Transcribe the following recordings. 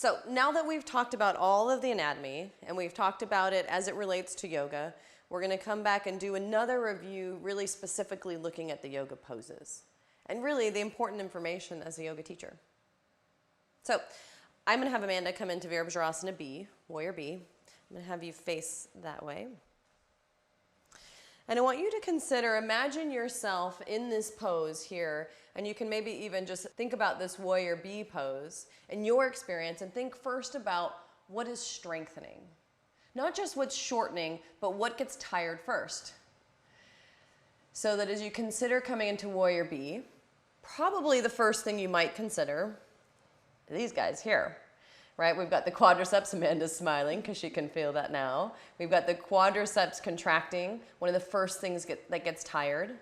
So now that we've talked about all of the anatomy and we've talked about it as it relates to yoga, we're going to come back and do another review really specifically looking at the yoga poses and really the important information as a yoga teacher. So I'm going to have Amanda come into Virabhadrasana B, Warrior B. I'm going to have you face that way. And I want you to consider, imagine yourself in this pose here, and you can maybe even just think about this Warrior B pose in your experience and think first about what is strengthening. Not just what's shortening, but what gets tired first. So that as you consider coming into Warrior B, probably the first thing you might consider are these guys here. Right? We've got the quadriceps. Amanda's smiling because she can feel that now. We've got the quadriceps contracting, one of the first things that gets tired.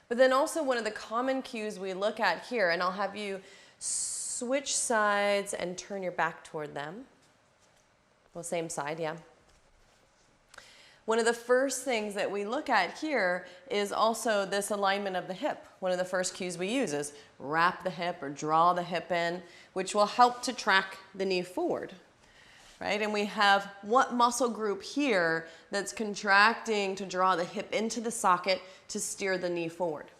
But then also one of the common cues we look at here, and I'll have you switch sides and turn your back toward them. Well, same side, yeah. One of the first things that we look at here is also this alignment of the hip. One of the first cues we use is wrap the hip or draw the hip in, which will help to track the knee forward, right? And we have what muscle group here that's contracting to draw the hip into the socket to steer the knee forward.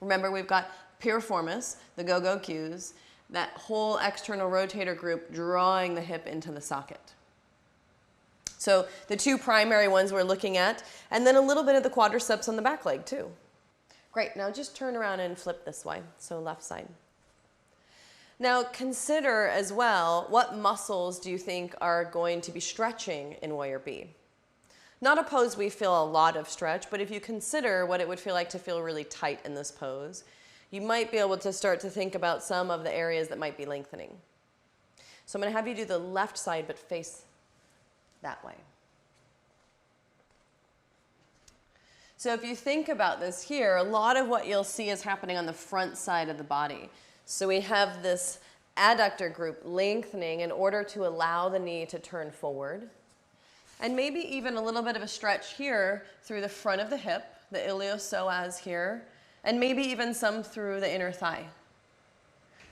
Remember, we've got piriformis, the go-go cues, that whole external rotator group drawing the hip into the socket. So the two primary ones we're looking at, and then a little bit of the quadriceps on the back leg too. Great, now just turn around and flip this way, so left side. Now consider as well, what muscles do you think are going to be stretching in Warrior B? Not a pose we feel a lot of stretch, but if you consider what it would feel like to feel really tight in this pose, you might be able to start to think about some of the areas that might be lengthening. So I'm going to have you do the left side, but face that way. So if you think about this here, a lot of what you'll see is happening on the front side of the body. So we have this adductor group lengthening in order to allow the knee to turn forward. And maybe even a little bit of a stretch here through the front of the hip, the iliopsoas here, and maybe even some through the inner thigh.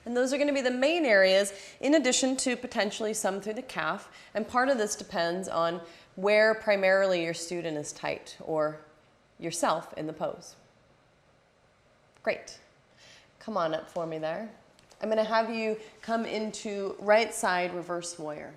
And those are going to be the main areas, in addition to potentially some through the calf. And part of this depends on where primarily your student is tight, or yourself in the pose. Great. Come on up for me there. I'm going to have you come into right side reverse warrior.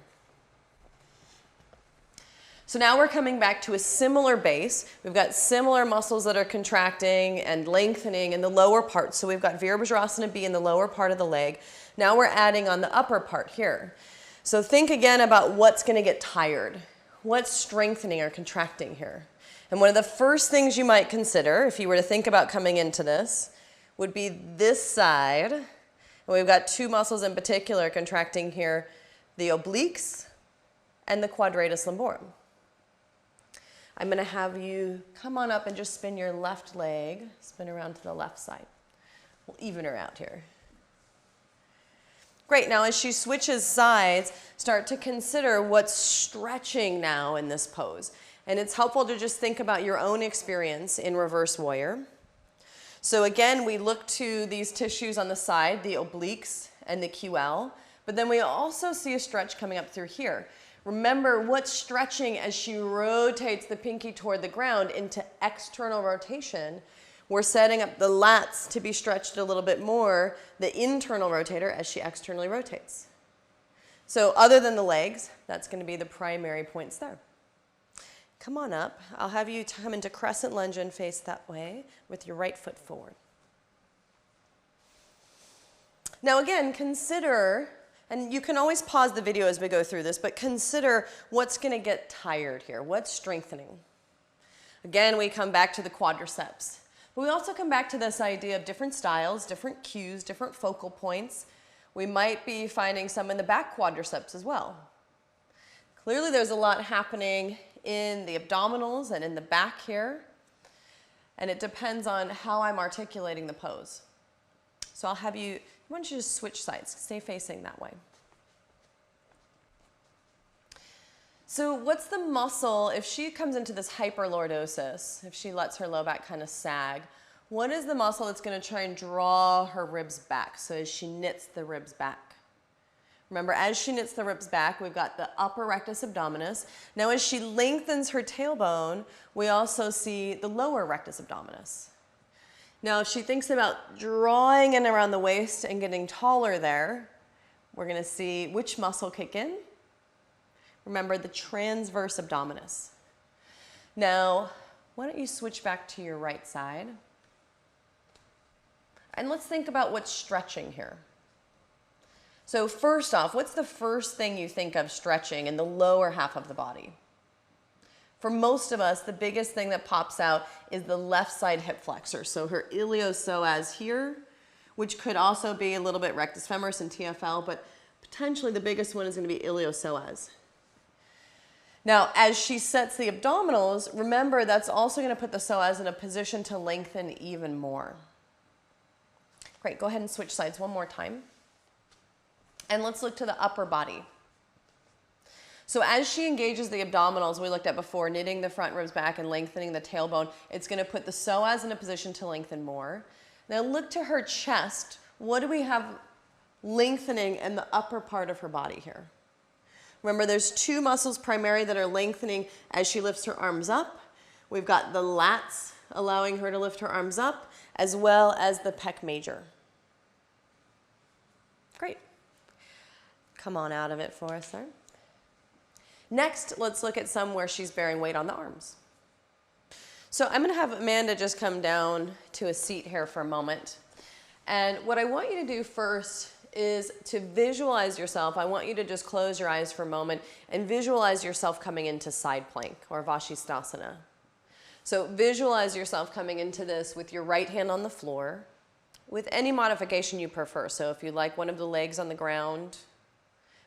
So now we're coming back to a similar base. We've got similar muscles that are contracting and lengthening in the lower part. So we've got Virabhadrasana B in the lower part of the leg. Now we're adding on the upper part here. So think again about what's going to get tired. What's strengthening or contracting here? And one of the first things you might consider, if you were to think about coming into this, would be this side. And we've got two muscles in particular contracting here, the obliques and the quadratus lumborum. I'm going to have you come on up and just spin your left leg, spin around to the left side. We'll even her out here. Great, now as she switches sides, start to consider what's stretching now in this pose. And it's helpful to just think about your own experience in reverse warrior. So again, we look to these tissues on the side, the obliques and the QL, but then we also see a stretch coming up through here. Remember what's stretching as she rotates the pinky toward the ground into external rotation. We're setting up the lats to be stretched a little bit more, the internal rotator as she externally rotates. So other than the legs, that's going to be the primary points there. Come on up. I'll have you come into crescent lunge and face that way with your right foot forward. Now again, consider, and you can always pause the video as we go through this, but consider what's going to get tired here. What's strengthening? Again, we come back to the quadriceps. But we also come back to this idea of different styles, different cues, different focal points. We might be finding some in the back quadriceps as well. Clearly there's a lot happening in the abdominals and in the back here. And it depends on how I'm articulating the pose. So I'll have you, why don't you just switch sides, stay facing that way. So what's the muscle, if she comes into this hyperlordosis, if she lets her low back kind of sag, what is the muscle that's going to try and draw her ribs back, so as she knits the ribs back? Remember, as she knits the ribs back, we've got the upper rectus abdominis. Now, as she lengthens her tailbone, we also see the lower rectus abdominis. Now, if she thinks about drawing in around the waist and getting taller there, we're going to see which muscle kick in. Remember, the transverse abdominis. Now, why don't you switch back to your right side? And let's think about what's stretching here. So first off, what's the first thing you think of stretching in the lower half of the body? For most of us, the biggest thing that pops out is the left side hip flexor. So her iliopsoas here, which could also be a little bit rectus femoris and TFL, but potentially the biggest one is going to be iliopsoas. Now, as she sets the abdominals, remember that's also going to put the psoas in a position to lengthen even more. Great, go ahead and switch sides one more time. And let's look to the upper body. So as she engages the abdominals we looked at before, knitting the front ribs back and lengthening the tailbone, it's going to put the psoas in a position to lengthen more. Now look to her chest. What do we have lengthening in the upper part of her body here? Remember, there's two muscles primarily that are lengthening as she lifts her arms up. We've got the lats allowing her to lift her arms up, as well as the pec major. Great. Come on out of it for us, sir. Next, let's look at some where she's bearing weight on the arms. So I'm going to have Amanda just come down to a seat here for a moment. And what I want you to do first is to visualize yourself. I want you to just close your eyes for a moment and visualize yourself coming into side plank or Vashisthasana. So visualize yourself coming into this with your right hand on the floor with any modification you prefer. So if you like one of the legs on the ground,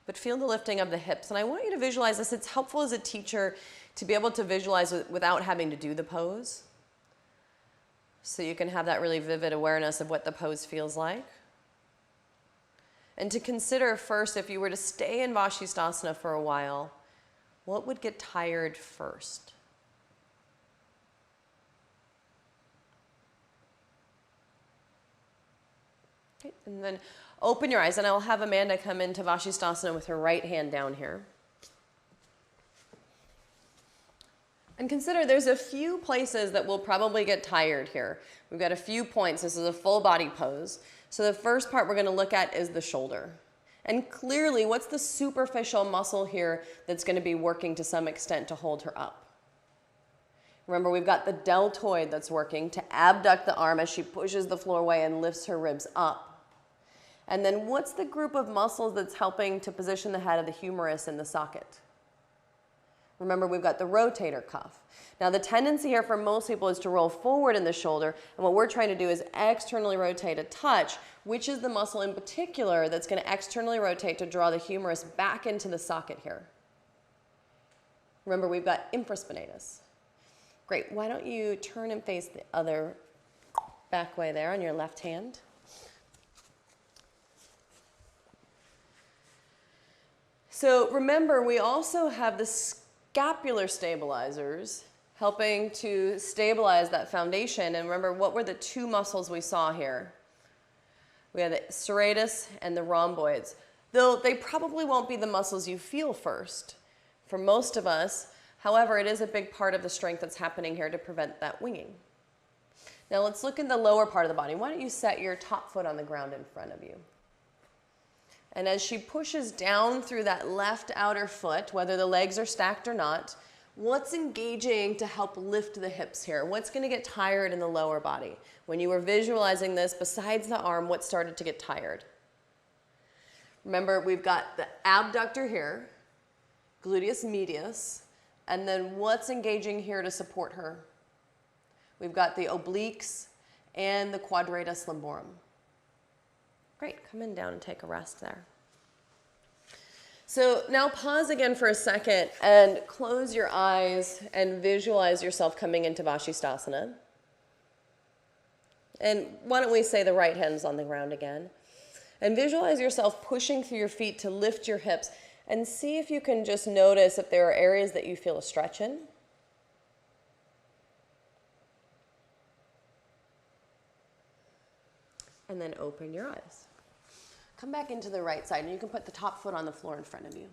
but feel the lifting of the hips. And I want you to visualize this. It's helpful as a teacher to be able to visualize without having to do the pose. So you can have that really vivid awareness of what the pose feels like. And to consider first, if you were to stay in Vashisthasana for a while, what would get tired first? Okay, and then open your eyes, and I'll have Amanda come into Vashisthasana with her right hand down here. And consider there's a few places that will probably get tired here. We've got a few points. This is a full body pose. So the first part we're going to look at is the shoulder. And clearly, what's the superficial muscle here that's going to be working to some extent to hold her up? Remember, we've got the deltoid that's working to abduct the arm as she pushes the floor away and lifts her ribs up. And then what's the group of muscles that's helping to position the head of the humerus in the socket? Remember, we've got the rotator cuff. Now, the tendency here for most people is to roll forward in the shoulder, and what we're trying to do is externally rotate a touch, which is the muscle in particular that's going to externally rotate to draw the humerus back into the socket here. Remember, we've got infraspinatus. Great. Why don't you turn and face the other back way there on your left hand? So remember, we also have the scapular stabilizers helping to stabilize that foundation. And remember, what were the two muscles we saw here? We had the serratus and the rhomboids. Though they probably won't be the muscles you feel first for most of us. However, it is a big part of the strength that's happening here to prevent that winging. Now let's look in the lower part of the body. Why don't you set your top foot on the ground in front of you? And as she pushes down through that left outer foot, whether the legs are stacked or not, what's engaging to help lift the hips here? What's going to get tired in the lower body? When you were visualizing this, besides the arm, what started to get tired? Remember, we've got the abductor here, gluteus medius, and then what's engaging here to support her? We've got the obliques and the quadratus lumborum. Great, come in down and take a rest there. So now pause again for a second and close your eyes and visualize yourself coming into Vashisthasana. And why don't we say the right hand's on the ground again. And visualize yourself pushing through your feet to lift your hips and see if you can just notice if there are areas that you feel a stretch in. And then open your eyes. Come back into the right side, and you can put the top foot on the floor in front of you.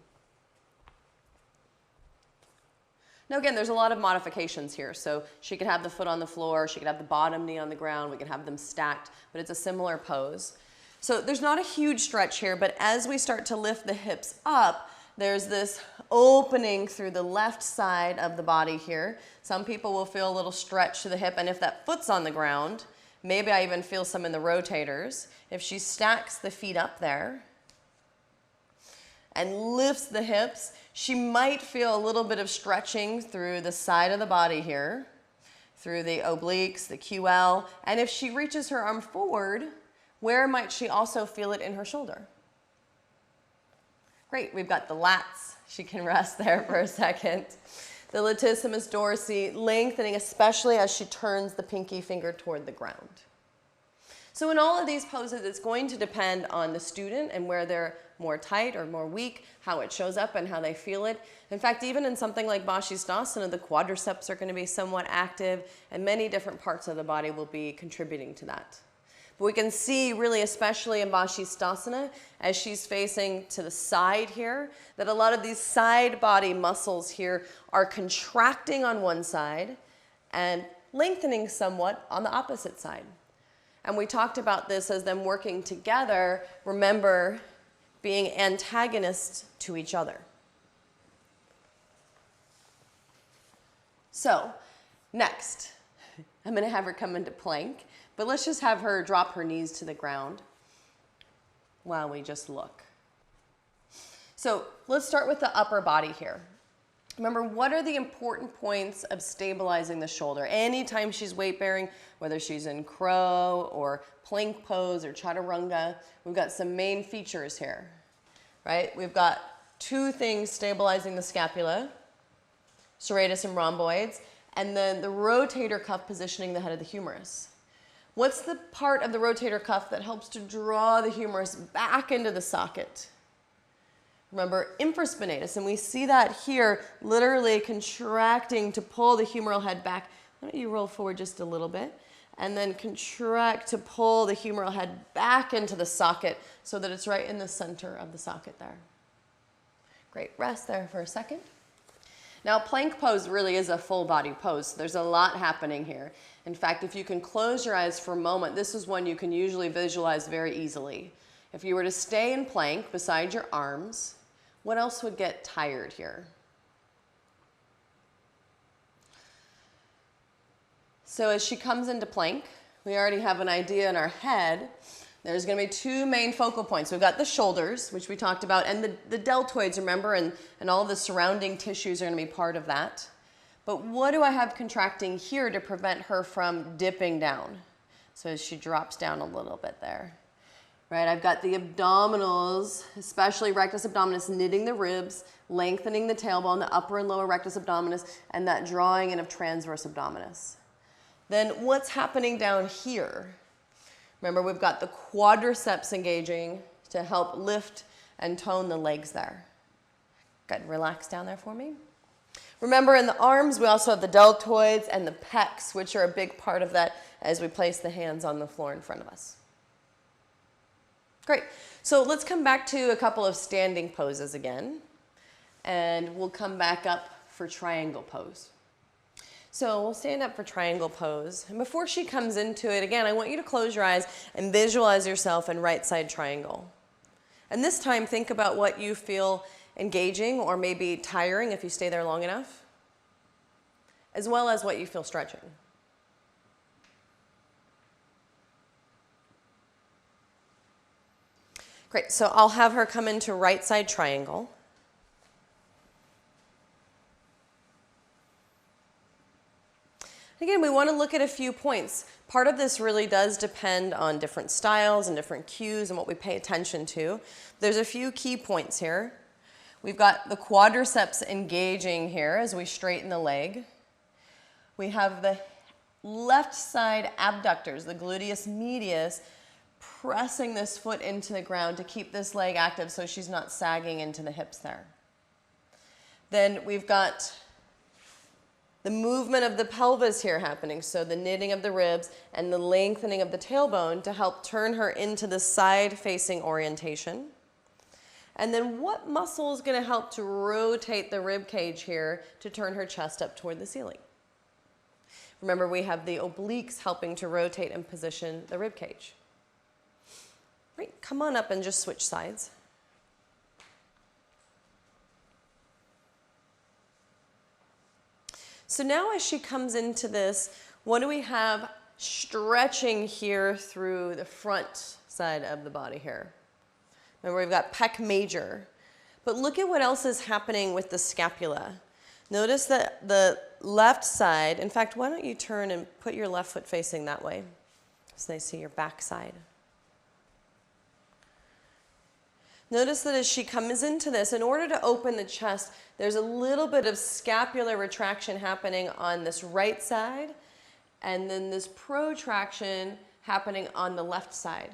Now again, there's a lot of modifications here. So she could have the foot on the floor, she could have the bottom knee on the ground, we could have them stacked, but it's a similar pose. So there's not a huge stretch here, but as we start to lift the hips up, there's this opening through the left side of the body here. Some people will feel a little stretch to the hip, and if that foot's on the ground, maybe I even feel some in the rotators. If she stacks the feet up there and lifts the hips, she might feel a little bit of stretching through the side of the body here, through the obliques, the QL, and if she reaches her arm forward, where might she also feel it in her shoulder? Great, we've got the lats. She can rest there for a second. The latissimus dorsi lengthening, especially as she turns the pinky finger toward the ground. So in all of these poses, it's going to depend on the student and where they're more tight or more weak, how it shows up and how they feel it. In fact, even in something like Bashistasana, the quadriceps are going to be somewhat active, and many different parts of the body will be contributing to that. But we can see really, especially in Bashistasana, as she's facing to the side here, that a lot of these side body muscles here are contracting on one side and lengthening somewhat on the opposite side. And we talked about this as them working together, remember, being antagonists to each other. So, next, I'm going to have her come into plank. But let's just have her drop her knees to the ground while we just look. So let's start with the upper body here. Remember, what are the important points of stabilizing the shoulder? Anytime she's weight bearing, whether she's in crow or plank pose or chaturanga, we've got some main features here, right? We've got two things stabilizing the scapula, serratus and rhomboids, and then the rotator cuff positioning the head of the humerus. What's the part of the rotator cuff that helps to draw the humerus back into the socket? Remember, infraspinatus, and we see that here, literally contracting to pull the humeral head back. Why don't you roll forward just a little bit, and then contract to pull the humeral head back into the socket so that it's right in the center of the socket there. Great, rest there for a second. Now, plank pose really is a full body pose. So there's a lot happening here. In fact, if you can close your eyes for a moment, this is one you can usually visualize very easily. If you were to stay in plank beside your arms, what else would get tired here? So as she comes into plank, we already have an idea in our head. There's going to be two main focal points. We've got the shoulders, which we talked about, and the deltoids, remember, and all the surrounding tissues are going to be part of that. But what do I have contracting here to prevent her from dipping down? So as she drops down a little bit there, right? I've got the abdominals, especially rectus abdominis, knitting the ribs, lengthening the tailbone, the upper and lower rectus abdominis, and that drawing in of transverse abdominis. Then what's happening down here? Remember, we've got the quadriceps engaging to help lift and tone the legs there. Good, relax down there for me. Remember, in the arms, we also have the deltoids and the pecs, which are a big part of that as we place the hands on the floor in front of us. Great. So let's come back to a couple of standing poses again, and we'll come back up for triangle pose. So we'll stand up for triangle pose. And before she comes into it, again, I want you to close your eyes and visualize yourself in right side triangle. And this time, think about what you feel engaging or maybe tiring if you stay there long enough, as well as what you feel stretching. Great, so I'll have her come into right side triangle. Again, we want to look at a few points. Part of this really does depend on different styles and different cues and what we pay attention to. There's a few key points here. We've got the quadriceps engaging here as we straighten the leg. We have the left side abductors, the gluteus medius, pressing this foot into the ground to keep this leg active so she's not sagging into the hips there. Then we've got The movement of the pelvis here happening, so the knitting of the ribs and the lengthening of the tailbone to help turn her into the side-facing orientation. And then what muscle is going to help to rotate the rib cage here to turn her chest up toward the ceiling? Remember, we have the obliques helping to rotate and position the rib cage. Right, come on up and just switch sides. So now as she comes into this, what do we have stretching here through the front side of the body here? Remember, we've got pec major. But look at what else is happening with the scapula. Notice that the left side, in fact, why don't you turn and put your left foot facing that way so they see your back side. Notice that as she comes into this, in order to open the chest, there's a little bit of scapular retraction happening on this right side, and then this protraction happening on the left side.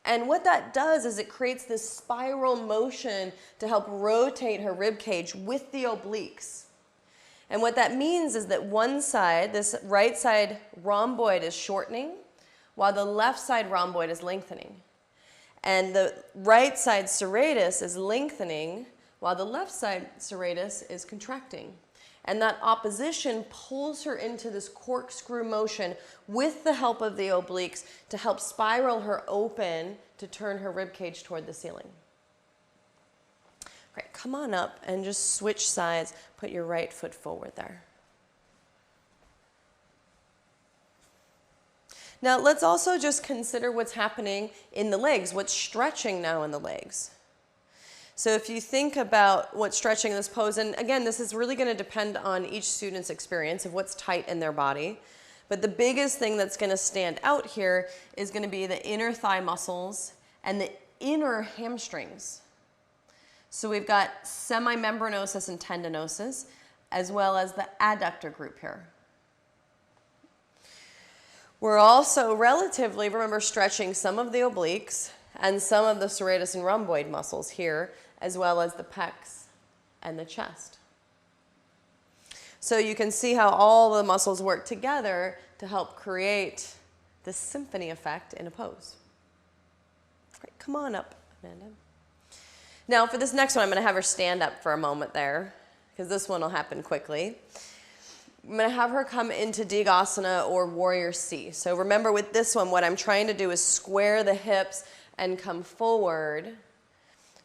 And what that does is it creates this spiral motion to help rotate her rib cage with the obliques. And what that means is that one side, this right side rhomboid, is shortening, while the left side rhomboid is lengthening. And the right side serratus is lengthening, while the left side serratus is contracting. And that opposition pulls her into this corkscrew motion with the help of the obliques to help spiral her open to turn her rib cage toward the ceiling. Great, come on up and just switch sides. Put your right foot forward there. Now let's also just consider what's happening in the legs, what's stretching now in the legs. So if you think about what's stretching in this pose, and again, this is really going to depend on each student's experience of what's tight in their body. But the biggest thing that's going to stand out here is going to be the inner thigh muscles and the inner hamstrings. So we've got semimembranosus and tendinosus, as well as the adductor group here. We're also relatively, remember, stretching some of the obliques and some of the serratus and rhomboid muscles here, as well as the pecs and the chest. So you can see how all the muscles work together to help create this symphony effect in a pose. Great, come on up, Amanda. Now for this next one, I'm going to have her stand up for a moment there, because this one will happen quickly. I'm going to have her come into Digasana or Warrior C. So remember with this one, what I'm trying to do is square the hips and come forward.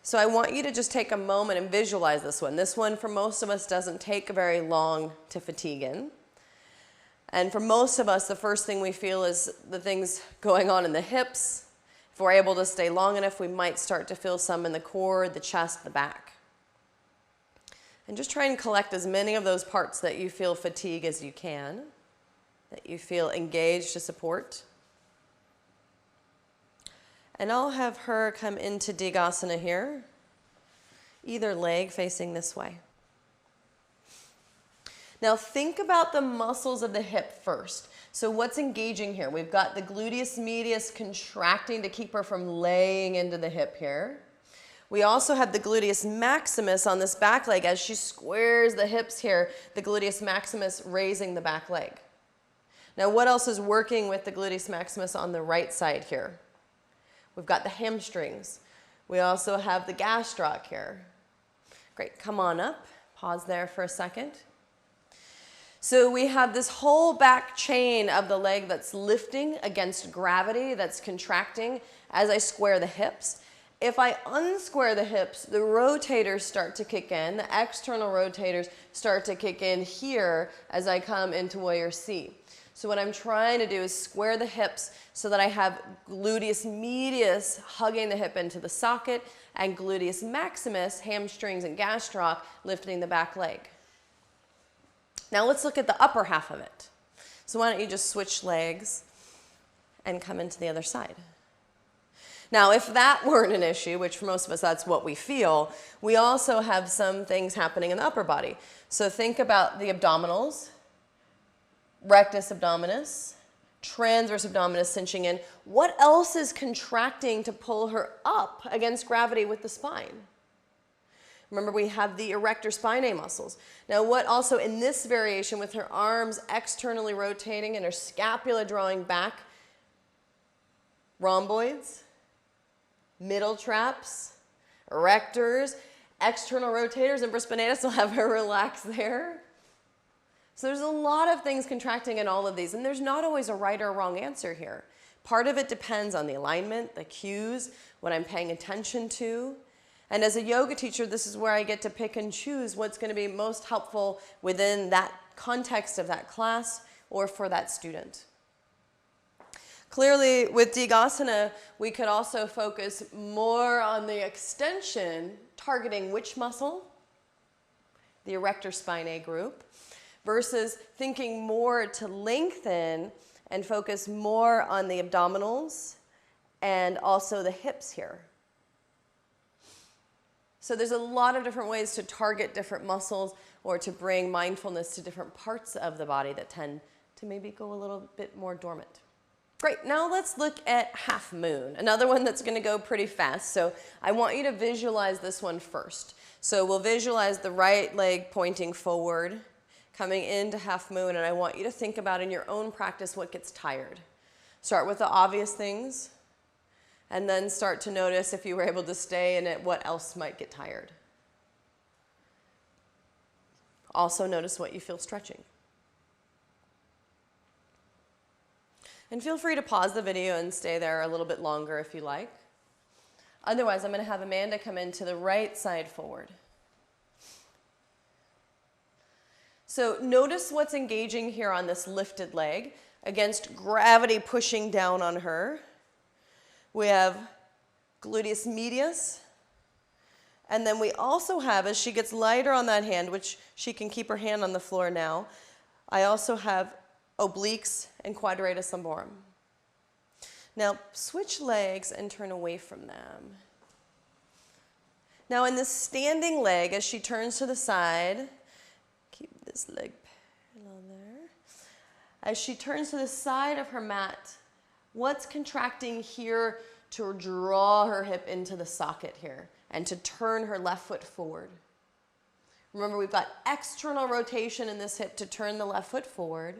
So I want you to just take a moment and visualize this one. This one, for most of us, doesn't take very long to fatigue in. And for most of us, the first thing we feel is the things going on in the hips. If we're able to stay long enough, we might start to feel some in the core, the chest, the back. And just try and collect as many of those parts that you feel fatigue as you can, that you feel engaged to support. And I'll have her come into Digasana here, either leg facing this way. Now think about the muscles of the hip first. So what's engaging here? We've got the gluteus medius contracting to keep her from laying into the hip here. We also have the gluteus maximus on this back leg. As she squares the hips here, the gluteus maximus raising the back leg. Now what else is working with the gluteus maximus on the right side here? We've got the hamstrings. We also have the gastroc here. Great, come on up. Pause there for a second. So we have this whole back chain of the leg that's lifting against gravity, that's contracting as I square the hips. If I unsquare the hips, the rotators start to kick in. The external rotators start to kick in here as I come into Warrior C. So what I'm trying to do is square the hips so that I have gluteus medius hugging the hip into the socket and gluteus maximus, hamstrings and gastroc, lifting the back leg. Now let's look at the upper half of it. So why don't you just switch legs and come into the other side. Now, if that weren't an issue, which for most of us that's what we feel, we also have some things happening in the upper body. So think about the abdominals, rectus abdominis, transverse abdominis cinching in. What else is contracting to pull her up against gravity with the spine? Remember, we have the erector spinae muscles. Now, what also in this variation with her arms externally rotating and her scapula drawing back, rhomboids, middle traps, erectors, external rotators, and infraspinatus will have her relax there. So there's a lot of things contracting in all of these, and there's not always a right or wrong answer here. Part of it depends on the alignment, the cues, what I'm paying attention to. And as a yoga teacher, this is where I get to pick and choose what's going to be most helpful within that context of that class or for that student. Clearly, with Digasana, we could also focus more on the extension, targeting which muscle? The erector spinae group, versus thinking more to lengthen and focus more on the abdominals and also the hips here. So there's a lot of different ways to target different muscles or to bring mindfulness to different parts of the body that tend to maybe go a little bit more dormant. Great, now let's look at half moon, another one that's going to go pretty fast. So I want you to visualize this one first. So we'll visualize the right leg pointing forward, coming into half moon, and I want you to think about in your own practice what gets tired. Start with the obvious things, and then start to notice if you were able to stay in it, what else might get tired. Also notice what you feel stretching. And feel free to pause the video and stay there a little bit longer if you like. Otherwise, I'm going to have Amanda come into the right side forward. So notice what's engaging here on this lifted leg against gravity pushing down on her. We have gluteus medius. And then we also have, as she gets lighter on that hand, which she can keep her hand on the floor now, I also have obliques and quadratus lumborum. Now switch legs and turn away from them. Now in this standing leg, as she turns to the side, keep this leg parallel there. As she turns to the side of her mat, what's contracting here to draw her hip into the socket here and to turn her left foot forward? Remember, we've got external rotation in this hip to turn the left foot forward.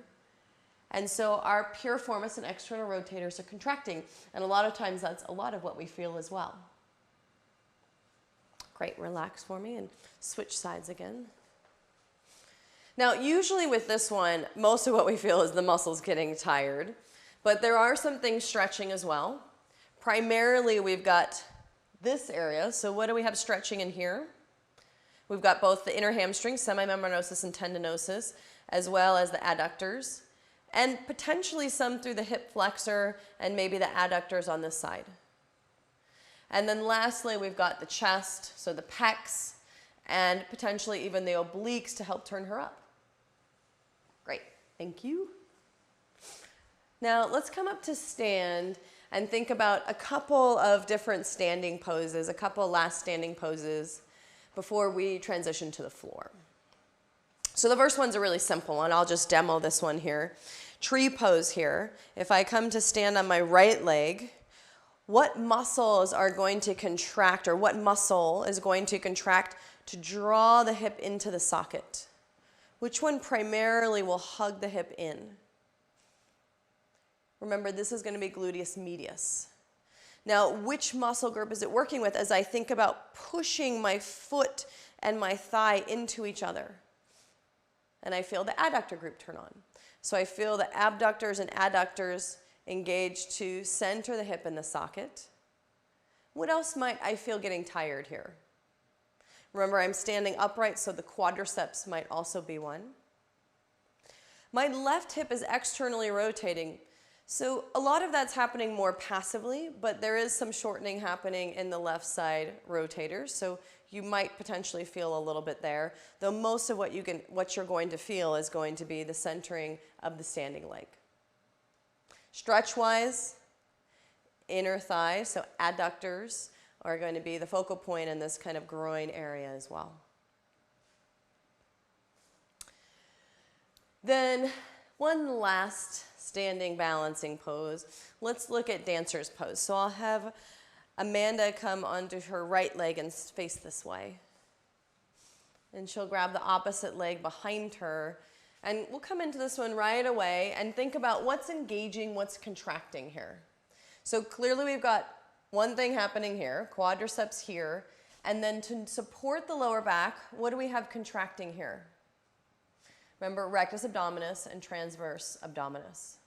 And so our piriformis and external rotators are contracting. And a lot of times that's a lot of what we feel as well. Great, relax for me and switch sides again. Now, usually with this one, most of what we feel is the muscles getting tired. But there are some things stretching as well. Primarily, we've got this area. So what do we have stretching in here? We've got both the inner hamstring, semimembranosus and tendinosus, as well as the adductors, and potentially some through the hip flexor and maybe the adductors on this side. And then lastly, we've got the chest, so the pecs, and potentially even the obliques to help turn her up. Great, thank you. Now let's come up to stand and think about a couple of different standing poses, a couple last standing poses before we transition to the floor. So the first one's a really simple one. I'll just demo this one here. Tree pose here. If I come to stand on my right leg, what muscles are going to contract, or what muscle is going to contract to draw the hip into the socket? Which one primarily will hug the hip in? Remember, this is going to be gluteus medius. Now, which muscle group is it working with as I think about pushing my foot and my thigh into each other? And I feel the adductor group turn on. So I feel the abductors and adductors engage to center the hip in the socket. What else might I feel getting tired here? Remember, I'm standing upright, so the quadriceps might also be one. My left hip is externally rotating. So a lot of that's happening more passively, but there is some shortening happening in the left side rotators. So you might potentially feel a little bit there, though most of what you're going to feel is going to be the centering of the standing leg. Stretch-wise, inner thigh, so adductors are going to be the focal point in this kind of groin area as well. Then one last standing balancing pose. Let's look at dancer's pose. So I'll have Amanda come onto her right leg and face this way. And she'll grab the opposite leg behind her. And we'll come into this one right away and think about what's engaging, what's contracting here. So clearly we've got one thing happening here, quadriceps here. And then to support the lower back, what do we have contracting here? Remember, rectus abdominis and transverse abdominis.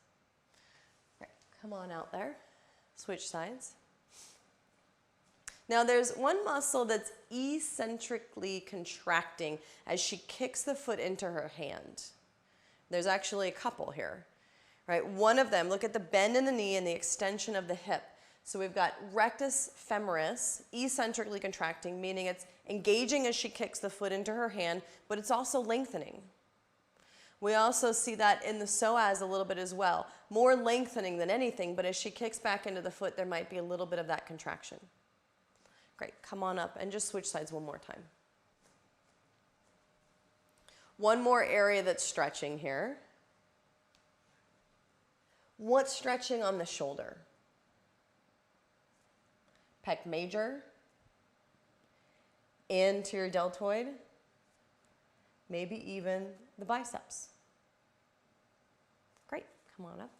All right, come on out there. Switch sides. Now there's one muscle that's eccentrically contracting as she kicks the foot into her hand. There's actually a couple here, right? One of them, look at the bend in the knee and the extension of the hip. So we've got rectus femoris, eccentrically contracting, meaning it's engaging as she kicks the foot into her hand, but it's also lengthening. We also see that in the psoas a little bit as well. More lengthening than anything, but as she kicks back into the foot, there might be a little bit of that contraction. Great, come on up and just switch sides one more time. One more area that's stretching here. What's stretching on the shoulder? Pec major, anterior deltoid, maybe even the biceps. Great, come on up.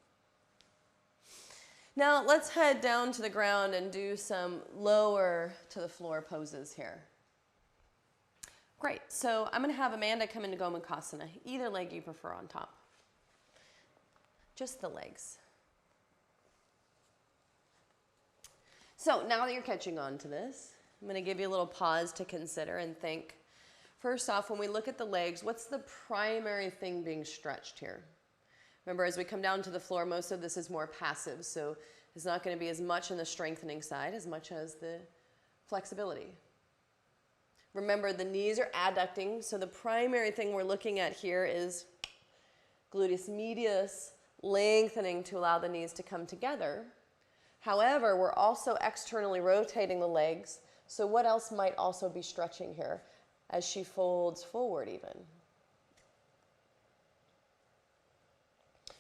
Now let's head down to the ground and do some lower to the floor poses here. Great, so I'm gonna have Amanda come into Gomukhasana, either leg you prefer on top. Just the legs. So now that you're catching on to this, I'm going to give you a little pause to consider and think. First off, when we look at the legs, what's the primary thing being stretched here? Remember, as we come down to the floor, most of this is more passive, so it's not going to be as much in the strengthening side as much as the flexibility. Remember, the knees are adducting, so the primary thing we're looking at here is gluteus medius lengthening to allow the knees to come together. However, we're also externally rotating the legs, so what else might also be stretching here as she folds forward even?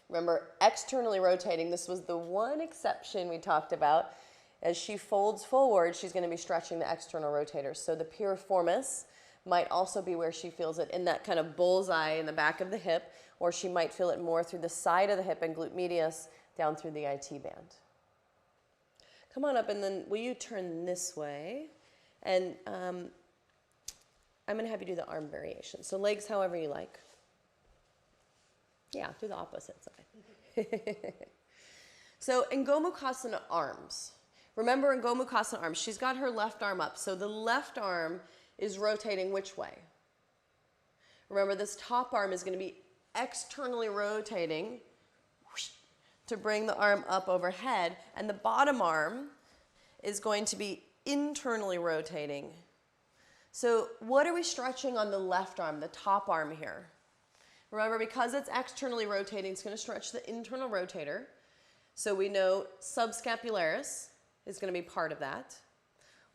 Remember, externally rotating, this was the one exception we talked about. As she folds forward, she's going to be stretching the external rotators. So the piriformis might also be where she feels it in that kind of bullseye in the back of the hip, or she might feel it more through the side of the hip and glute medius down through the IT band. Come on up, and then will you turn this way? And I'm going to have you do the arm variation. So legs however you like. Yeah, do the opposite side. So in Gomukhasana arms, remember in Gomukhasana arms, she's got her left arm up. So the left arm is rotating which way? Remember, this top arm is going to be externally rotating to bring the arm up overhead, and the bottom arm is going to be internally rotating. So what are we stretching on the left arm, the top arm here? Remember, because it's externally rotating, it's going to stretch the internal rotator. So we know subscapularis is going to be part of that.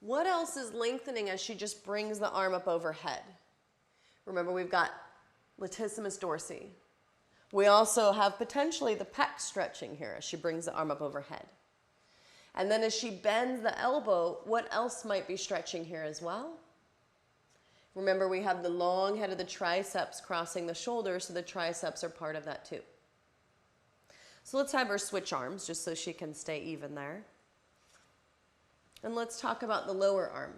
What else is lengthening as she just brings the arm up overhead? Remember, we've got latissimus dorsi. We also have potentially the pec stretching here as she brings the arm up overhead. And then as she bends the elbow, what else might be stretching here as well? Remember, we have the long head of the triceps crossing the shoulder, so the triceps are part of that too. So let's have her switch arms just so she can stay even there. And let's talk about the lower arm.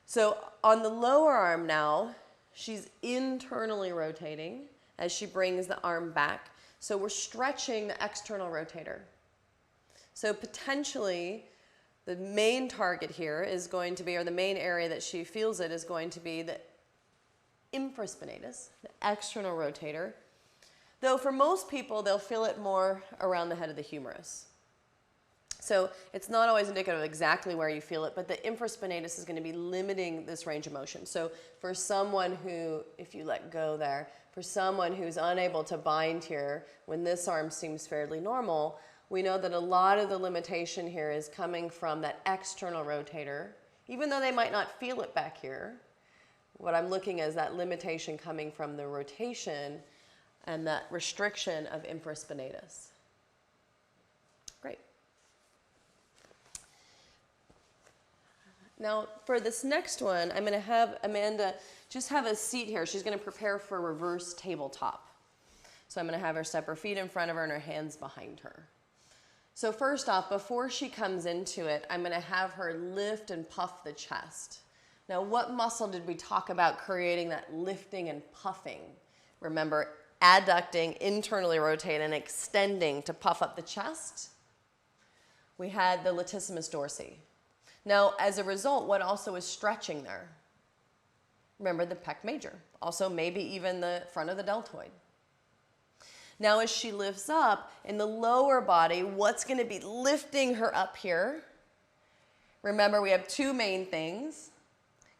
So on the lower arm now, she's internally rotating as she brings the arm back. So we're stretching the external rotator. So potentially the main target here is going to be, or the main area that she feels it is going to be the infraspinatus, the external rotator. Though for most people, they'll feel it more around the head of the humerus. So it's not always indicative of exactly where you feel it, but the infraspinatus is going to be limiting this range of motion. So for someone who, if you let go there, for someone who's unable to bind here, when this arm seems fairly normal, we know that a lot of the limitation here is coming from that external rotator. Even though they might not feel it back here, what I'm looking at is that limitation coming from the rotation and that restriction of infraspinatus. Great. Now, for this next one, I'm going to have Amanda just have a seat here. She's going to prepare for reverse tabletop. So I'm going to have her step her feet in front of her and her hands behind her. So first off, before she comes into it, I'm going to have her lift and puff the chest. Now, what muscle did we talk about creating that lifting and puffing? Remember, adducting, internally rotating, and extending to puff up the chest. We had the latissimus dorsi. Now, as a result, what also is stretching there? Remember the pec major, also maybe even the front of the deltoid. Now, as she lifts up in the lower body, what's going to be lifting her up here? Remember, we have two main things,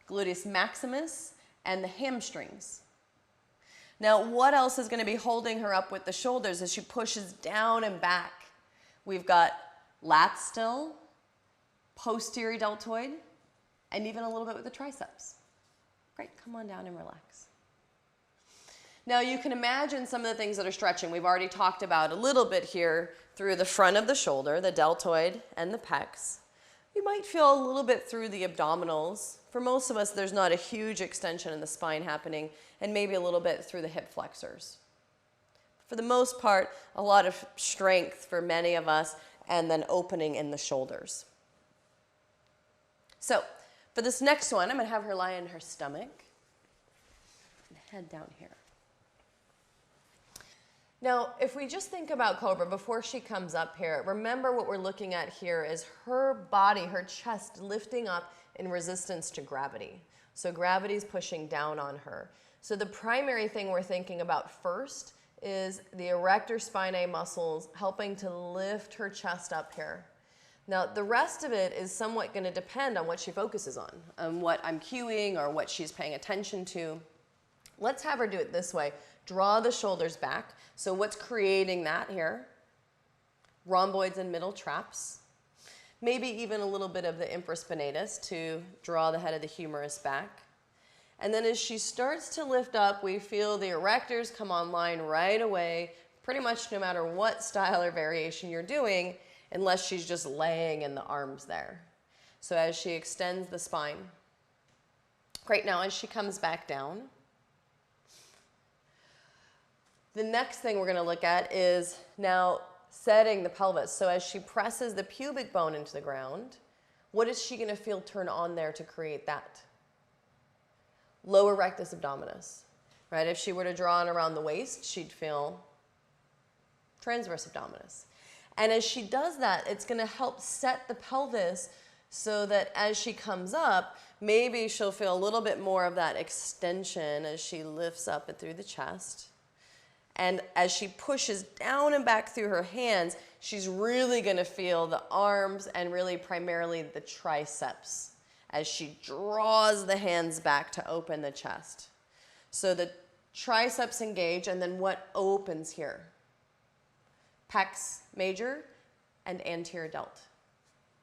gluteus maximus and the hamstrings. Now, what else is going to be holding her up with the shoulders as she pushes down and back? We've got lats still, posterior deltoid, and even a little bit with the triceps. Great, come on down and relax. Now you can imagine some of the things that are stretching. We've already talked about a little bit here through the front of the shoulder, the deltoid and the pecs. You might feel a little bit through the abdominals. For most of us, there's not a huge extension in the spine happening, and maybe a little bit through the hip flexors. For the most part, a lot of strength for many of us, and then opening in the shoulders. So for this next one, I'm going to have her lie on her stomach and head down here. Now, if we just think about Cobra before she comes up here, remember what we're looking at here is her body, her chest lifting up in resistance to gravity. So gravity is pushing down on her. So the primary thing we're thinking about first is the erector spinae muscles helping to lift her chest up here. Now, the rest of it is somewhat going to depend on what she focuses on what I'm cueing or what she's paying attention to. Let's have her do it this way. Draw the shoulders back. So what's creating that here? Rhomboids and middle traps. Maybe even a little bit of the infraspinatus to draw the head of the humerus back. And then as she starts to lift up, we feel the erectors come online right away, pretty much no matter what style or variation you're doing, unless she's just laying in the arms there. So as she extends the spine. Great, now as she comes back down, the next thing we're going to look at is now setting the pelvis. So as she presses the pubic bone into the ground, what is she going to feel turn on there to create that? Lower rectus abdominis, right? If she were to draw on around the waist, she'd feel transverse abdominis. And as she does that, it's going to help set the pelvis so that as she comes up, maybe she'll feel a little bit more of that extension as she lifts up and through the chest. And as she pushes down and back through her hands, she's really going to feel the arms and really primarily the triceps as she draws the hands back to open the chest. So the triceps engage, and then what opens here? Pecs major and anterior delt.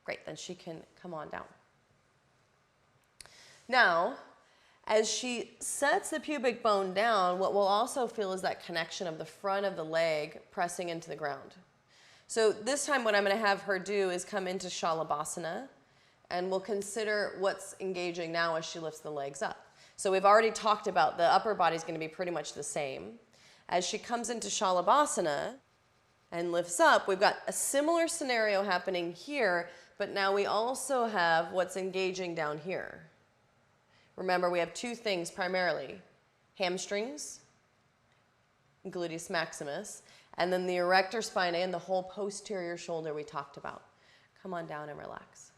Great, then she can come on down. Now, as she sets the pubic bone down, what we'll also feel is that connection of the front of the leg pressing into the ground. So this time what I'm going to have her do is come into Shalabhasana, and we'll consider what's engaging now as she lifts the legs up. So we've already talked about the upper body is going to be pretty much the same. As she comes into Shalabhasana and lifts up, we've got a similar scenario happening here, but now we also have what's engaging down here. Remember, we have two things primarily, hamstrings, gluteus maximus, and then the erector spinae and the whole posterior shoulder we talked about. Come on down and relax.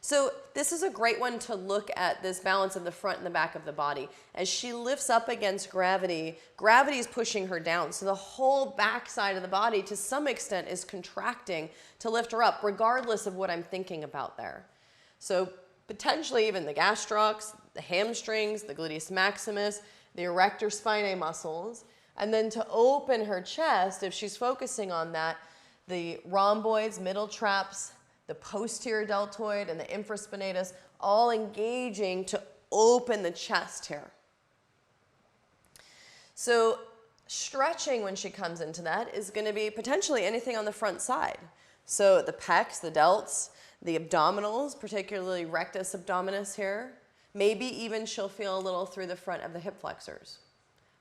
So this is a great one to look at this balance of the front and the back of the body. As she lifts up against gravity, gravity is pushing her down. So the whole back side of the body to some extent is contracting to lift her up, regardless of what I'm thinking about there. So potentially even the gastrocs, the hamstrings, the gluteus maximus, the erector spinae muscles, and then to open her chest, if she's focusing on that, the rhomboids, middle traps, the posterior deltoid, and the infraspinatus, all engaging to open the chest here. So stretching when she comes into that is going to be potentially anything on the front side. So the pecs, the delts, the abdominals, particularly rectus abdominis here. Maybe even she'll feel a little through the front of the hip flexors.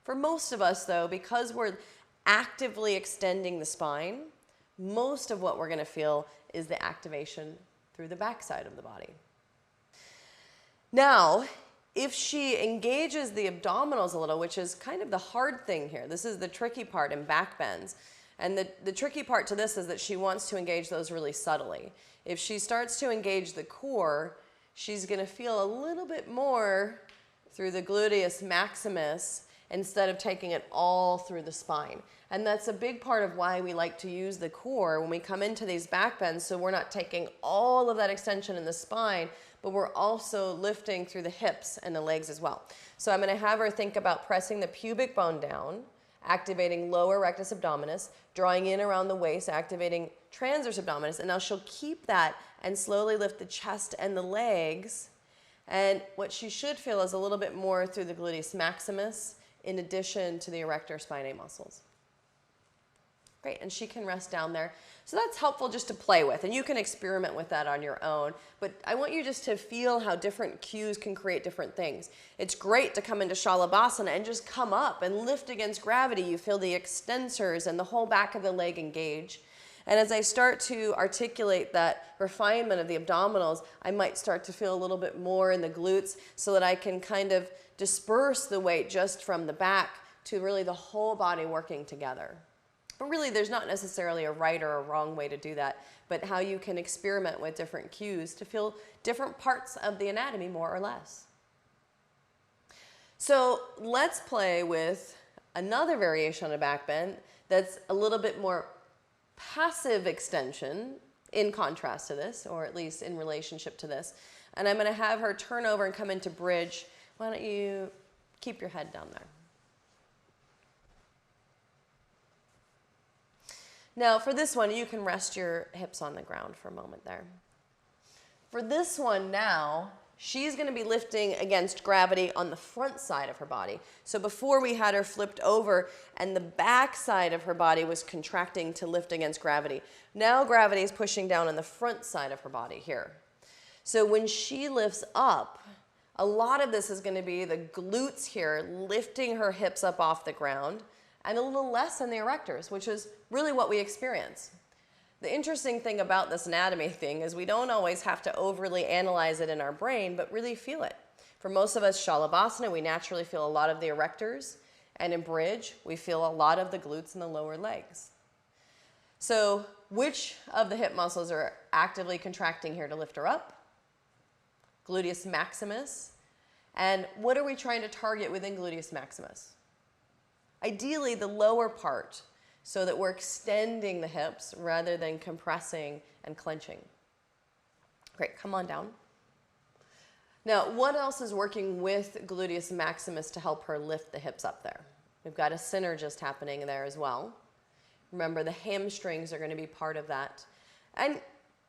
For most of us though, because we're actively extending the spine, most of what we're going to feel is the activation through the backside of the body. Now, if she engages the abdominals a little, which is kind of the hard thing here, this is the tricky part in back bends. And the tricky part to this is that she wants to engage those really subtly. If she starts to engage the core, she's going to feel a little bit more through the gluteus maximus instead of taking it all through the spine. And that's a big part of why we like to use the core when we come into these back bends, so we're not taking all of that extension in the spine, but we're also lifting through the hips and the legs as well. So I'm going to have her think about pressing the pubic bone down, activating lower rectus abdominis, drawing in around the waist, activating transverse abdominis, and now she'll keep that and slowly lift the chest and the legs. And what she should feel is a little bit more through the gluteus maximus in addition to the erector spinae muscles. Great, and she can rest down there. So that's helpful just to play with, and you can experiment with that on your own. But I want you just to feel how different cues can create different things. It's great to come into Shalabhasana and just come up and lift against gravity. You feel the extensors and the whole back of the leg engage. And as I start to articulate that refinement of the abdominals, I might start to feel a little bit more in the glutes so that I can kind of disperse the weight just from the back to really the whole body working together. But really, there's not necessarily a right or a wrong way to do that, but how you can experiment with different cues to feel different parts of the anatomy more or less. So let's play with another variation on a back bend that's a little bit more passive extension in contrast to this, or at least in relationship to this. And I'm going to have her turn over and come into bridge. Why don't you keep your head down there? Now for this one, you can rest your hips on the ground for a moment there. For this one now, she's going to be lifting against gravity on the front side of her body. So before we had her flipped over and the back side of her body was contracting to lift against gravity. Now gravity is pushing down on the front side of her body here. So when she lifts up, a lot of this is going to be the glutes here lifting her hips up off the ground, and a little less in the erectors, which is really what we experience. The interesting thing about this anatomy thing is we don't always have to overly analyze it in our brain, but really feel it. For most of us, Shalabhasana, we naturally feel a lot of the erectors, and in bridge, we feel a lot of the glutes and the lower legs. So which of the hip muscles are actively contracting here to lift her up? Gluteus maximus. And what are we trying to target within gluteus maximus? Ideally, the lower part, so that we're extending the hips rather than compressing and clenching. Great, come on down. Now, what else is working with gluteus maximus to help her lift the hips up there? We've got a synergist happening there as well. Remember, the hamstrings are going to be part of that. And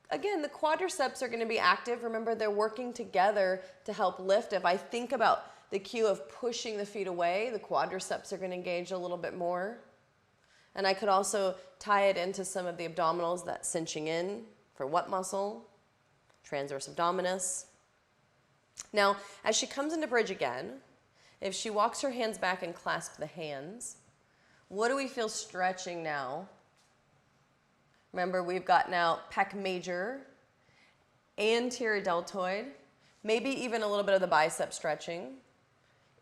again, the quadriceps are going to be active. Remember, they're working together to help lift. If I think about the cue of pushing the feet away, the quadriceps are going to engage a little bit more. And I could also tie it into some of the abdominals, that cinching in for what muscle? Transverse abdominis. Now, as she comes into bridge again, if she walks her hands back and clasps the hands, what do we feel stretching now? Remember, we've got now pec major, anterior deltoid, maybe even a little bit of the bicep stretching.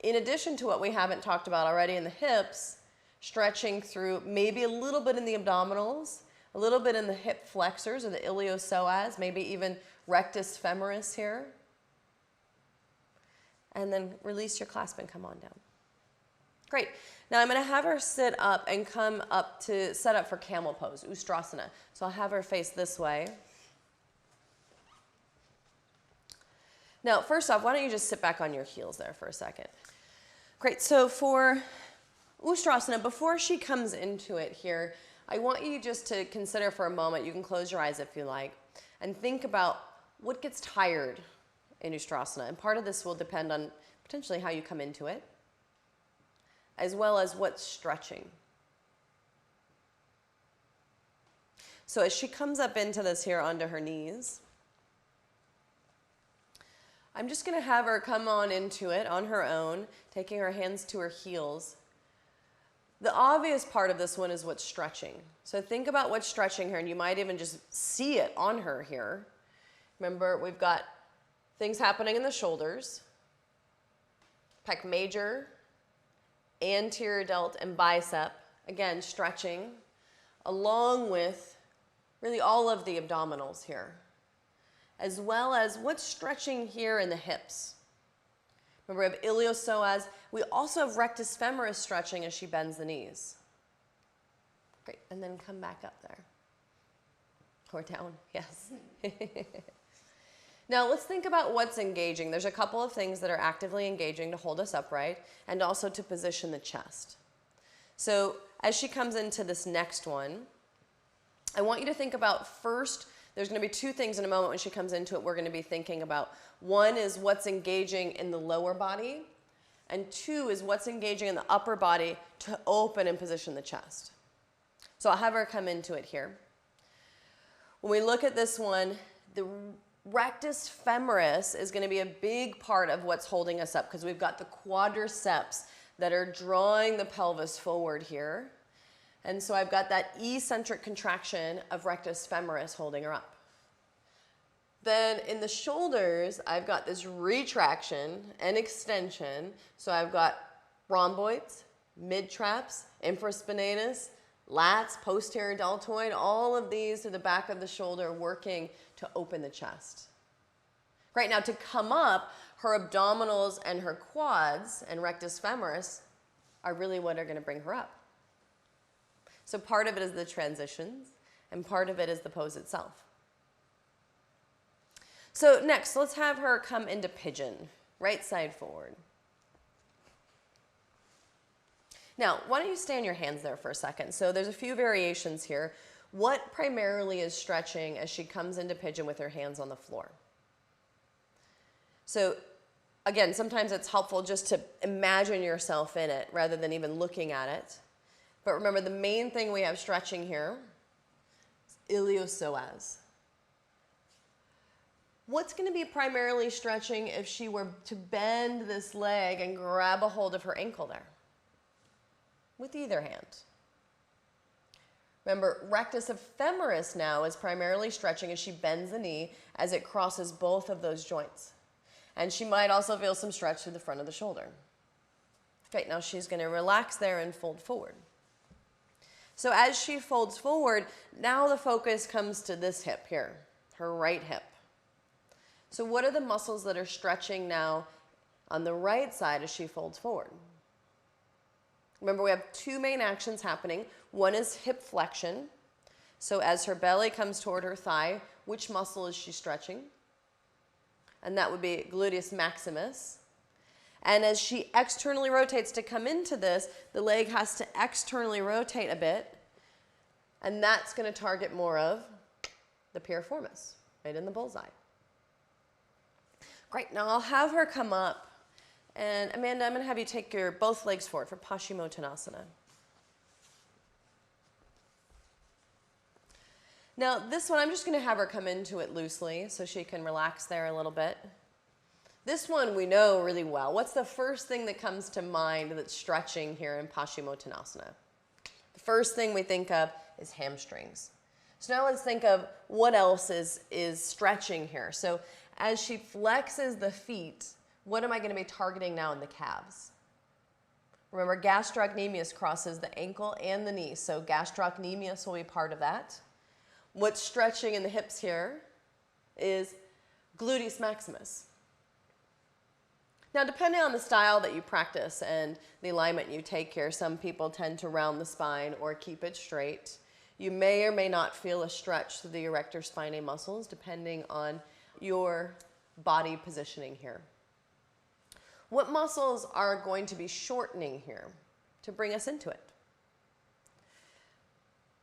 In addition to what we haven't talked about already in the hips, stretching through maybe a little bit in the abdominals, a little bit in the hip flexors or the iliopsoas, maybe even rectus femoris here. And then release your clasp and come on down. Great. Now I'm going to have her sit up and come up to set up for camel pose, Ustrasana. So I'll have her face this way. Now, first off, why don't you just sit back on your heels there for a second. Great. So for Ustrasana, before she comes into it here, I want you just to consider for a moment, you can close your eyes if you like, and think about what gets tired in Ustrasana. And part of this will depend on potentially how you come into it, as well as what's stretching. So as she comes up into this here onto her knees, I'm just going to have her come on into it on her own, taking her hands to her heels. The obvious part of this one is what's stretching. So think about what's stretching here, and you might even just see it on her here. Remember, we've got things happening in the shoulders, pec major, anterior delt, and bicep. Again, stretching, along with really all of the abdominals here, as well as what's stretching here in the hips. Remember, we have iliopsoas. We also have rectus femoris stretching as she bends the knees. Great, and then come back up there. Or down, yes. Now let's think about what's engaging. There's a couple of things that are actively engaging to hold us upright and also to position the chest. So as she comes into this next one, I want you to think about first, there's going to be two things in a moment when she comes into it we're going to be thinking about. One is what's engaging in the lower body, and two is what's engaging in the upper body to open and position the chest. So I'll have her come into it here. When we look at this one, the rectus femoris is going to be a big part of what's holding us up because we've got the quadriceps that are drawing the pelvis forward here. And so I've got that eccentric contraction of rectus femoris holding her up. Then in the shoulders, I've got this retraction and extension. So I've got rhomboids, mid-traps, infraspinatus, lats, posterior deltoid, all of these to the back of the shoulder working to open the chest. Right now, to come up, her abdominals and her quads and rectus femoris are really what are going to bring her up. So part of it is the transitions, and part of it is the pose itself. So next, let's have her come into pigeon, right side forward. Now, why don't you stay on your hands there for a second? So there's a few variations here. What primarily is stretching as she comes into pigeon with her hands on the floor? So again, sometimes it's helpful just to imagine yourself in it rather than even looking at it. But remember, the main thing we have stretching here is iliopsoas. What's going to be primarily stretching if she were to bend this leg and grab a hold of her ankle there? With either hand. Remember, rectus femoris now is primarily stretching as she bends the knee as it crosses both of those joints. And she might also feel some stretch through the front of the shoulder. Okay, now she's going to relax there and fold forward. So as she folds forward, now the focus comes to this hip here, her right hip. So what are the muscles that are stretching now on the right side as she folds forward? Remember, we have two main actions happening. One is hip flexion. So as her belly comes toward her thigh, which muscle is she stretching? And that would be gluteus maximus. And as she externally rotates to come into this, the leg has to externally rotate a bit, and that's going to target more of the piriformis, right in the bullseye. Great, now I'll have her come up, and Amanda, I'm going to have you take your both legs forward for Paschimottanasana. Now this one, I'm just going to have her come into it loosely so she can relax there a little bit. This one we know really well. What's the first thing that comes to mind that's stretching here in Paschimottanasana? The first thing we think of is hamstrings. So now let's think of what else is stretching here. So as she flexes the feet, what am I going to be targeting now in the calves? Remember, gastrocnemius crosses the ankle and the knee, so gastrocnemius will be part of that. What's stretching in the hips here is gluteus maximus. Now, depending on the style that you practice and the alignment you take here, some people tend to round the spine or keep it straight. You may or may not feel a stretch through the erector spinae muscles, depending on your body positioning here. What muscles are going to be shortening here to bring us into it?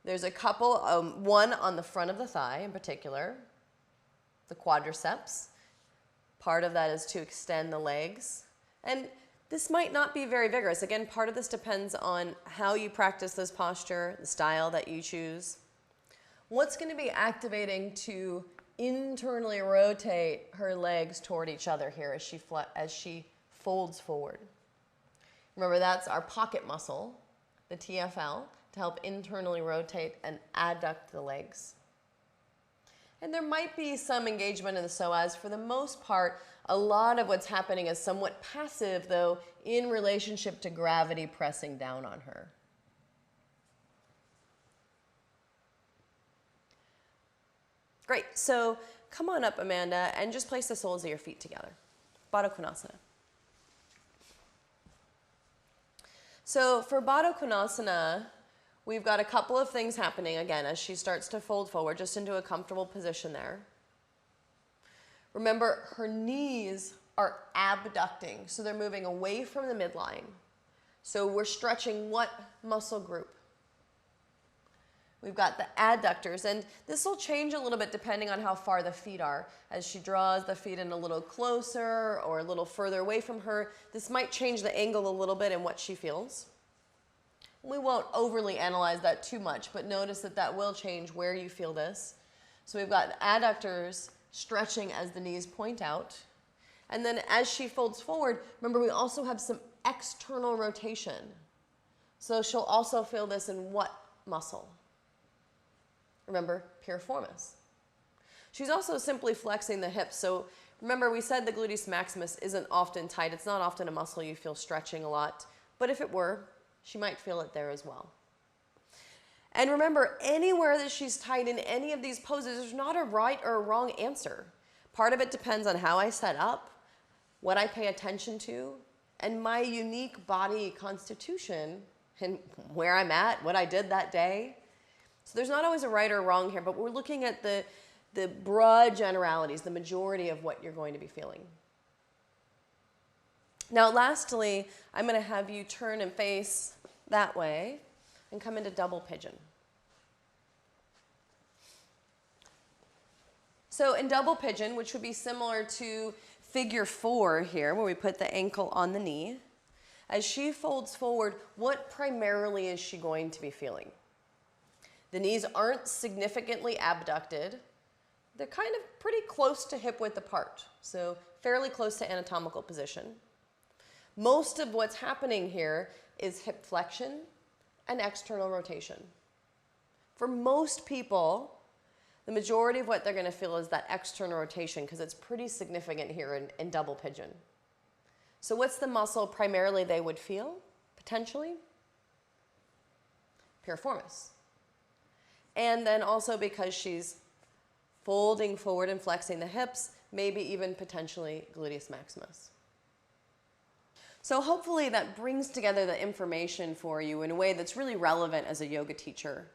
There's a couple, one on the front of the thigh in particular, the quadriceps. Part of that is to extend the legs. And this might not be very vigorous. Again, part of this depends on how you practice this posture, the style that you choose. What's going to be activating to internally rotate her legs toward each other here as she folds forward. Remember, that's our pocket muscle, the TFL, to help internally rotate and adduct the legs. And there might be some engagement in the psoas. For the most part, a lot of what's happening is somewhat passive, though, in relationship to gravity pressing down on her. Great. So come on up, Amanda, and just place the soles of your feet together. Baddha Konasana. So for Baddha Konasana, we've got a couple of things happening again as she starts to fold forward just into a comfortable position there. Remember, her knees are abducting, so they're moving away from the midline. So we're stretching what muscle group? We've got the adductors, and this will change a little bit depending on how far the feet are. As she draws the feet in a little closer or a little further away from her, this might change the angle a little bit in what she feels. We won't overly analyze that too much, but notice that that will change where you feel this. So we've got adductors stretching as the knees point out. And then as she folds forward, remember we also have some external rotation. So she'll also feel this in what muscle? Remember, piriformis. She's also simply flexing the hips. So remember, we said the gluteus maximus isn't often tight. It's not often a muscle you feel stretching a lot. But if it were, she might feel it there as well. And remember, anywhere that she's tight in any of these poses, there's not a right or a wrong answer. Part of it depends on how I set up, what I pay attention to, and my unique body constitution, and where I'm at, what I did that day. So there's not always a right or wrong here, but we're looking at the broad generalities, the majority of what you're going to be feeling. Now, lastly, I'm going to have you turn and face that way and come into double pigeon. So in double pigeon, which would be similar to figure 4 here, where we put the ankle on the knee, as she folds forward, what primarily is she going to be feeling? The knees aren't significantly abducted. They're kind of pretty close to hip width apart, so fairly close to anatomical position. Most of what's happening here is hip flexion and external rotation. For most people, the majority of what they're going to feel is that external rotation because it's pretty significant here in double pigeon. So what's the muscle primarily they would feel, potentially? Piriformis. And then also because she's folding forward and flexing the hips, maybe even potentially gluteus maximus. So hopefully that brings together the information for you in a way that's really relevant as a yoga teacher.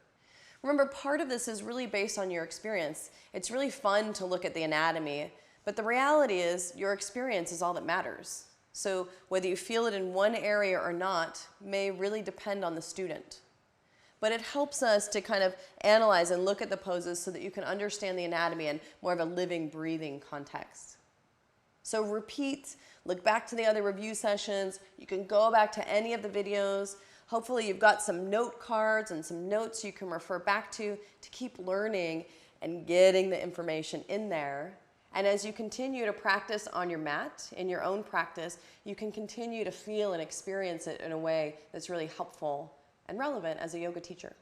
Remember, part of this is really based on your experience. It's really fun to look at the anatomy, but the reality is your experience is all that matters. So whether you feel it in one area or not may really depend on the student. But it helps us to kind of analyze and look at the poses so that you can understand the anatomy in more of a living, breathing context. So repeat, look back to the other review sessions. You can go back to any of the videos. Hopefully you've got some note cards and some notes you can refer back to keep learning and getting the information in there. And as you continue to practice on your mat, in your own practice, you can continue to feel and experience it in a way that's really helpful and relevant as a yoga teacher.